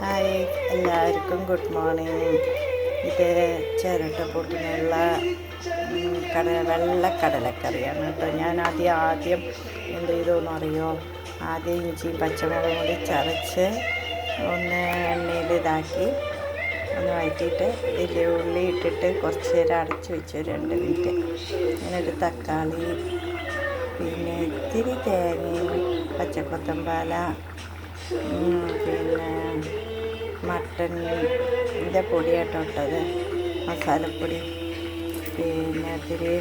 Hi, എല്ലാവർക്കും good morning. ഇത് ചിരട്ടപ്പൂട്ടിനുള്ള വെള്ളക്കടലക്കറിയാണ് കേട്ടോ. ഞാൻ ആദ്യം എന്ത് ചെയ്തോന്ന് അറിയോ? ആദ്യം ഇഞ്ചിയും പച്ചമുളകും കൂടി ചതച്ച് ഒന്ന് എണ്ണയിൽ ഇതാക്കി ഒന്ന് വഴറ്റിയിട്ട് ഇതിൽ ഉള്ളി ഇട്ടിട്ട് കുറച്ച് നേരം അടച്ച് വെച്ചു 2 മിനിറ്റ്. എന്നിട്ട് തക്കാളി, പിന്നെ ഇത്തിരി തേങ്ങയും പച്ചക്കൊത്തമ്പാല, പിന്നെ മട്ടൻ്റെ പൊടിയാട്ടോ ഇട്ടത്, മസാലപ്പൊടി, പിന്നെ ഇത്തിരി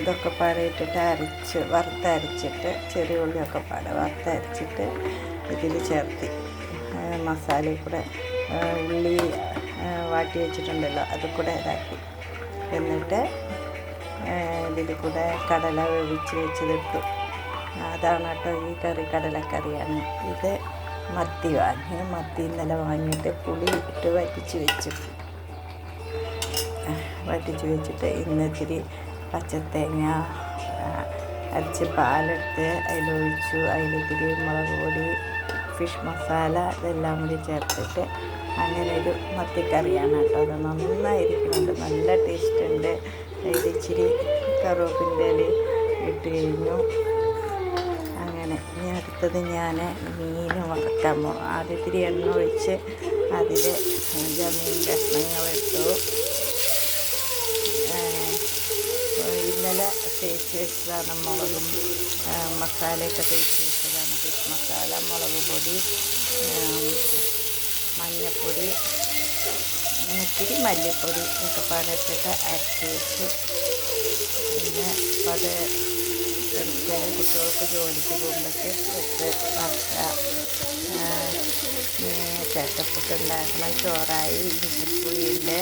ഇതൊക്കെ പാടിയിട്ടിട്ട് വറുത്തരച്ചിട്ട് ചെറിയ ഉള്ളിയൊക്കെ വറുത്തരച്ചിട്ട് ഇതിൽ ചേർത്തി മസാലയിൽ കൂടെ ഉള്ളി വാട്ടി വെച്ചിട്ടുണ്ടല്ലോ അത് കൂടെ ഇതാക്കി. എന്നിട്ട് ഇതിൽ കൂടെ കടല വേവിച്ച് വെച്ചതിട്ടു. അതാണ് കേട്ടോ ഈ കറി, കടലക്കറിയാണ്. ഇത് മത്തി ഇന്നലെ വാങ്ങിയിട്ട് പുളി ഇട്ട് വറ്റിച്ച് വെച്ചിട്ട് ഇന്നിത്തിരി പച്ചത്തേങ്ങ അരച്ച് പാലെടുത്ത് അതിലൊഴിച്ചു. അതിലിത്തിരി മുളക് പൊടി, ഫിഷ് മസാല ഇതെല്ലാം കൂടി ചേർത്തിട്ട് അങ്ങനെ ഒരു മത്തിക്കറിയാണ് കേട്ടോ. അത് നന്നായിരിക്കുന്നുണ്ട്, നല്ല ടേസ്റ്റ് ഉണ്ട്. ഇതിച്ചിരി കറിവേപ്പിൻ്റെ ഇല ഇട്ട് കഴിഞ്ഞു. അങ്ങനെ ഇനി അടുത്തത് ഞാൻ മീൻ വറുക്കാൻ പോകും. ആദ്യം ഇത്തിരി എണ്ണ ഒഴിച്ച് അതിൽ മീൻ കഷ്ണങ്ങളിട്ടു. ഇന്നലെ തേച്ച് വെച്ചതാണ്, മുളകും മസാലയൊക്കെ തേച്ച് വെച്ചതാണ്. ഫിഷ് മസാല, മുളക് പൊടി, മഞ്ഞൾപ്പൊടി, ഇത്തിരി മല്ലിപ്പൊടി ഒക്കെ പാടിട്ടിട്ട് അരച്ച് വെച്ചു. പിന്നെ അപ്പോൾ അത് എടുത്ത് കുട്ടികൾക്ക് ജോലിക്ക് പോകുമ്പോഴേക്ക് വെച്ച് വറുക്കുക. ചേട്ടപ്പുട്ട് ഉണ്ടാക്കണം. ചോറായി, ഇഞ്ചിപ്പുളിയുണ്ട്,